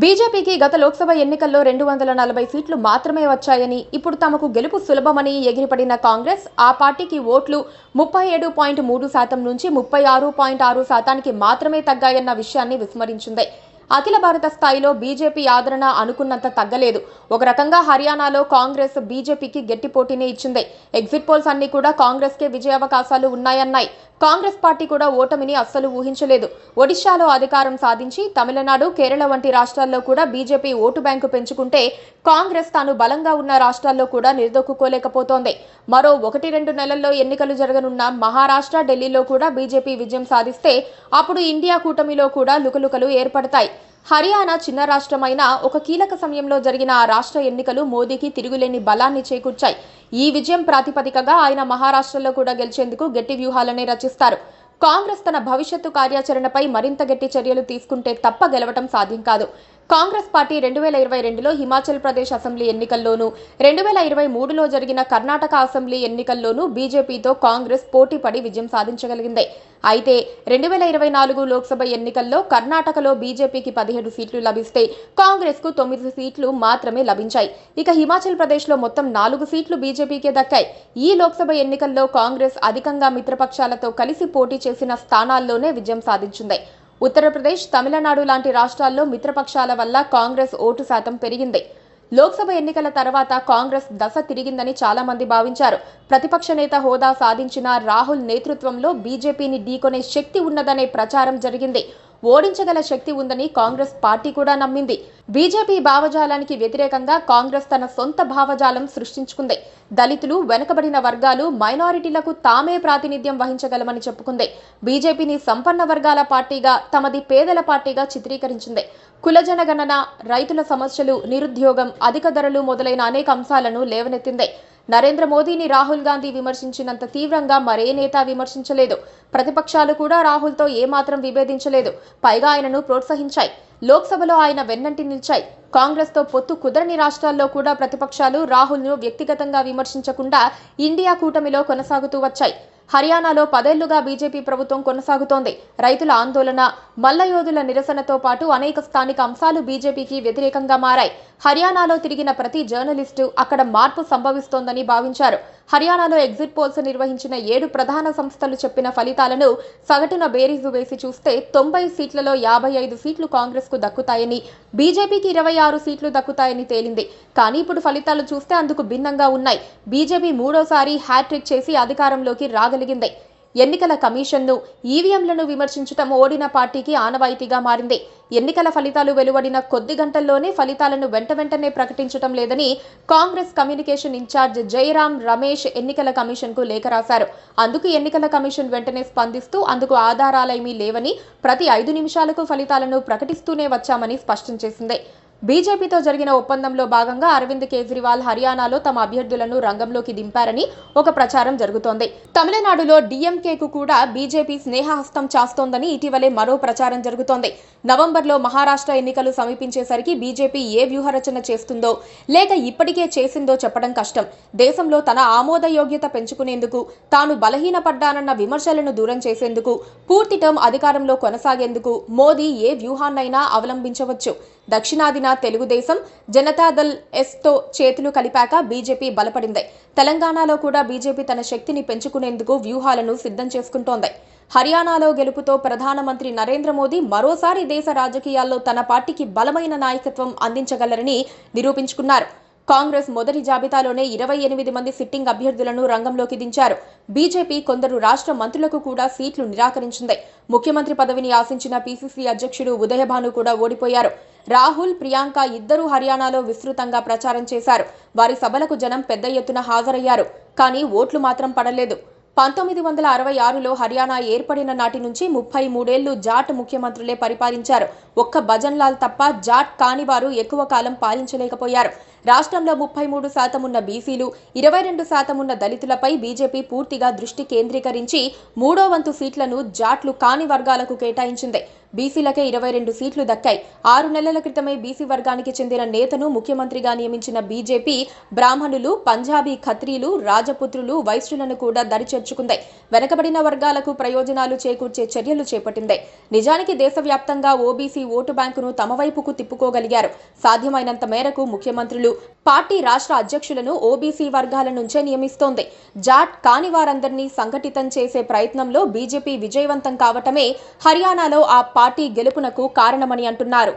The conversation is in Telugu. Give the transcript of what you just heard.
బీజేపీకి గత లోక్సభ ఎన్నికల్లో 240 సీట్లు మాత్రమే వచ్చాయని, ఇప్పుడు తమకు గెలుపు సులభమని ఎగిరిపడిన కాంగ్రెస్ ఆ పార్టీకి ఓట్లు 37.3% నుంచి 36.6%కి మాత్రమే తగ్గాయన్న విషయాన్ని విస్మరించింది. అఖిల భారత స్థాయిలో బీజేపీ ఆదరణ అనుకున్నంత తగ్గలేదు. ఒక రకంగా హర్యానాలో కాంగ్రెస్ బీజేపీకి గట్టి పోటీనే ఇచ్చింది. ఎగ్జిట్ పోల్స్ అన్ని కూడా కాంగ్రెస్కే విజయావకాశాలు ఉన్నాయన్నాయి. కాంగ్రెస్ పార్టీ కూడా ఓటమిని అస్సలు ఊహించలేదు. ఒడిశాలో అధికారం సాధించి తమిళనాడు, కేరళ వంటి రాష్ట్రాల్లో కూడా బీజేపీ ఓటు బ్యాంకు పెంచుకుంటే కాంగ్రెస్ తాను బలంగా ఉన్న రాష్ట్రాల్లో కూడా నిలదొక్కుకోలేకపోతోంది. మరో 1-2 నెలల్లో ఎన్నికలు జరగనున్న మహారాష్ట్ర, ఢిల్లీలో కూడా బీజేపీ విజయం సాధిస్తే అప్పుడు ఇండియా కూటమిలో కూడా లుకలుకలు ఏర్పడతాయి. హర్యానా చిన్న రాష్ట్రమైనా ఒక కీలక సమయంలో జరిగిన ఆ రాష్ట్ర ఎన్నికలు మోదీకి తిరుగులేని బలాన్ని చేకూర్చాయి. ఈ విజయం ప్రాతిపదికగా ఆయన మహారాష్ట్రలో కూడా గెలిచేందుకు గట్టి వ్యూహాలనే రచిస్తారు. కాంగ్రెస్ తన భవిష్యత్తు కార్యాచరణపై మరింత గట్టి చర్యలు తీసుకుంటే తప్ప గెలవటం సాధ్యం కాదు. కాంగ్రెస్ పార్టీ 2022లో హిమాచల్ ప్రదేశ్ అసెంబ్లీ ఎన్నికల్లోనూ, 2023లో జరిగిన కర్ణాటక అసెంబ్లీ ఎన్నికల్లోనూ బీజేపీతో కాంగ్రెస్ పోటీపడి విజయం సాధించగలిగింది. అయితే 2024 లోక్సభ ఎన్నికల్లో కర్ణాటకలో బీజేపీకి 17 సీట్లు లభిస్తే కాంగ్రెస్కు 9 సీట్లు మాత్రమే లభించాయి. ఇక హిమాచల్ ప్రదేశ్లో మొత్తం 4 సీట్లు బీజేపీకే దక్కాయి. ఈ లోక్సభ ఎన్నికల్లో కాంగ్రెస్ అధికంగా మిత్రపక్షాలతో కలిసి పోటీ చేసిన స్థానాల్లోనే విజయం సాధించింది. ఉత్తరప్రదేశ్, తమిళనాడు లాంటి రాష్ట్రాల్లో మిత్రపక్షాల వల్ల కాంగ్రెస్ ఓటు శాతం పెరిగింది. లోక్సభ ఎన్నికల తర్వాత కాంగ్రెస్ దశ తిరిగిందని చాలా మంది భావించారు. ప్రతిపక్ష నేత హోదా సాధించిన రాహుల్ నేతృత్వంలో బీజేపీని ఢీకొనే శక్తి ఉన్నదనే ప్రచారం జరిగింది. ఓడించగల శక్తి ఉందని కాంగ్రెస్ పార్టీ కూడా నమ్మింది. బీజేపీ భావజాలానికి వ్యతిరేకంగా కాంగ్రెస్ తన సొంత భావజాలం సృష్టించుకుంది. దళితులు, వెనుకబడిన వర్గాలు, మైనారిటీలకు తామే ప్రాతినిధ్యం వహించగలమని చెప్పుకుంది. బీజేపీని సంపన్న వర్గాల పార్టీగా, తమది పేదల పార్టీగా చిత్రీకరించింది. కుల జనగణన, రైతుల సమస్యలు, నిరుద్యోగం, అధిక ధరలు మొదలైన అనేక అంశాలను లేవనెత్తింది. నరేంద్ర మోదీని రాహుల్ గాంధీ విమర్శించినంత తీవ్రంగా మరే నేత విమర్శించలేదు. ప్రతిపక్షాలు కూడా రాహుల్తో ఏమాత్రం విభేదించలేదు. పైగా ఆయనను ప్రోత్సహించాయి. లోక్సభలో ఆయన వెన్నంటి నిలిచాయి. కాంగ్రెస్తో పొత్తు కుదరని రాష్ట్రాల్లో కూడా ప్రతిపక్షాలు రాహుల్ను వ్యక్తిగతంగా విమర్శించకుండా ఇండియా కూటమిలో కొనసాగుతూ వచ్చాయి. హర్యానాలో 10 ఏళ్లుగా బీజేపీ ప్రభుత్వం కొనసాగుతోంది. రైతుల ఆందోళన, మల్లయోధుల నిరసనతో పాటు అనేక స్థానిక అంశాలు బీజేపీకి వ్యతిరేకంగా మారాయి. హర్యానాలో తిరిగిన ప్రతి జర్నలిస్టు అక్కడ మార్పు సంభవిస్తోందని భావించారు. హర్యానాలో ఎగ్జిట్ పోల్స్ నిర్వహించిన 7 ప్రధాన సంస్థలు చెప్పిన ఫలితాలను సగటున బేరీజు వేసి చూస్తే 90 సీట్లలో 55 సీట్లు కాంగ్రెస్కు దక్కుతాయని, బీజేపీకి 26 సీట్లు దక్కుతాయని తేలింది. కానీ ఇప్పుడు ఫలితాలు చూస్తే అందుకు భిన్నంగా ఉన్నాయి. బీజేపీ మూడోసారి హ్యాట్రిక్ చేసి అధికారంలోకి రాగలిగింది. ఎన్నికల కమిషన్ను, ఈవీఎంలను విమర్శించడం ఓడిన పార్టీకి ఆనవాయితీగా మారింది. ఎన్నికల ఫలితాలు వెలువడిన కొద్ది గంటల్లోనే ఫలితాలను వెంటనే ప్రకటించడం లేదని కాంగ్రెస్ కమ్యూనికేషన్ ఇన్ఛార్జ్ జయరాం రమేష్ ఎన్నికల కమిషన్కు లేఖ రాశారు. అందుకు ఎన్నికల కమిషన్ వెంటనే స్పందిస్తూ అందుకు ఆధారాలేమీ లేవని, ప్రతి 5 నిమిషాలకు ఫలితాలను ప్రకటిస్తూనే వచ్చామని స్పష్టం చేసింది. బీజేపీతో జరిగిన ఒప్పందంలో భాగంగా అరవింద్ కేజ్రీవాల్ హర్యానాలో తమ అభ్యర్థులను రంగంలోకి దింపారని ఒక ప్రచారం జరుగుతోంది. తమిళనాడులో డీఎంకేకు కూడా బీజేపీ స్నేహహస్తం చాస్తోందని ఇటీవలే మరో ప్రచారం జరుగుతోంది. నవంబర్లో మహారాష్ట్ర ఎన్నికలు సమీపించేసరికి బీజేపీ ఏ వ్యూహరచన చేస్తుందో, లేక ఇప్పటికే చేసిందో చెప్పడం కష్టం. దేశంలో తన ఆమోదయోగ్యత పెంచుకునేందుకు, తాను బలహీనపడ్డానన్న విమర్శలను దూరం చేసేందుకు, పూర్తి టర్మ్ అధికారంలో కొనసాగేందుకు మోదీ ఏ వ్యూహాన్నైనా అవలంబించవచ్చు. దక్షిణాదిన తెలుగుదేశం, జనతాదళ్ ఎస్తో చేతులు కలిపాక బీజేపీ బలపడింది. తెలంగాణలో కూడా బీజేపీ తన శక్తిని పెంచుకునేందుకు వ్యూహాలను సిద్ధం చేసుకుంటోంది. హర్యానాలో గెలుపుతో ప్రధానమంత్రి నరేంద్ర మోదీ మరోసారి దేశ రాజకీయాల్లో తన పార్టీకి బలమైన నాయకత్వం అందించగలరని నిరూపించుకున్నారు. కాంగ్రెస్ మొదటి జాబితాలోనే 28 మంది సిట్టింగ్ అభ్యర్థులను రంగంలోకి దించారు. బీజేపీ కొందరు రాష్ట్ర మంత్రులకు కూడా సీట్లు నిరాకరించింది. ముఖ్యమంత్రి పదవిని ఆశించిన పీసీసీ అధ్యక్షుడు ఉదయభాను కూడా ఓడిపోయారు. రాహుల్, ప్రియాంక ఇద్దరూ హర్యానాలో విస్తృతంగా ప్రచారం చేశారు. వారి సభలకు జనం పెద్ద ఎత్తున హాజరయ్యారు. కానీ ఓట్లు మాత్రం పడలేదు. 1966లో హర్యానా ఏర్పడిన నాటి నుంచి 33 ఏళ్లు జాట్ ముఖ్యమంత్రులే పరిపాలించారు. ఒక్క భజన్ లాల్ తప్ప జాట్ కాని వారు ఎక్కువ కాలం పాలించలేకపోయారు. రాష్ట్రంలో 33% ఉన్న బీసీలు, 22% ఉన్న దళితులపై బీజేపీ పూర్తిగా దృష్టి కేంద్రీకరించి 3వ వంతు సీట్లను జాట్లు కాని వర్గాలకు కేటాయించింది. బీసీలకే 22 సీట్లు దక్కాయి. 6 నెలల క్రితమే బీసీ వర్గానికి చెందిన నేతను ముఖ్యమంత్రిగా నియమించిన బీజేపీ బ్రాహ్మణులు, పంజాబీ ఖత్రీలు, రాజపుత్రులు, వైశ్యులను కూడా దరిచేర్చుకుంది. వెనకబడిన వర్గాలకు ప్రయోజనాలు చేకూర్చే చర్యలు చేపట్టింది. నిజానికి దేశవ్యాప్తంగా ఓబీసీ ఓటు బ్యాంకును తమ వైపుకు తిప్పుకోగలిగారు. సాధ్యమైనంత మేరకు ముఖ్యమంత్రులు, పార్టీ రాష్ట్ర అధ్యక్షులను ఓబీసీ వర్గాల నుంచే నియమిస్తోంది. జాట్ కాని వారందరినీ సంఘటితం చేసే ప్రయత్నంలో బీజేపీ విజయవంతం కావటమే హర్యానాలో ఆ పార్టీ గెలుపునకు కారణమని అంటున్నారు.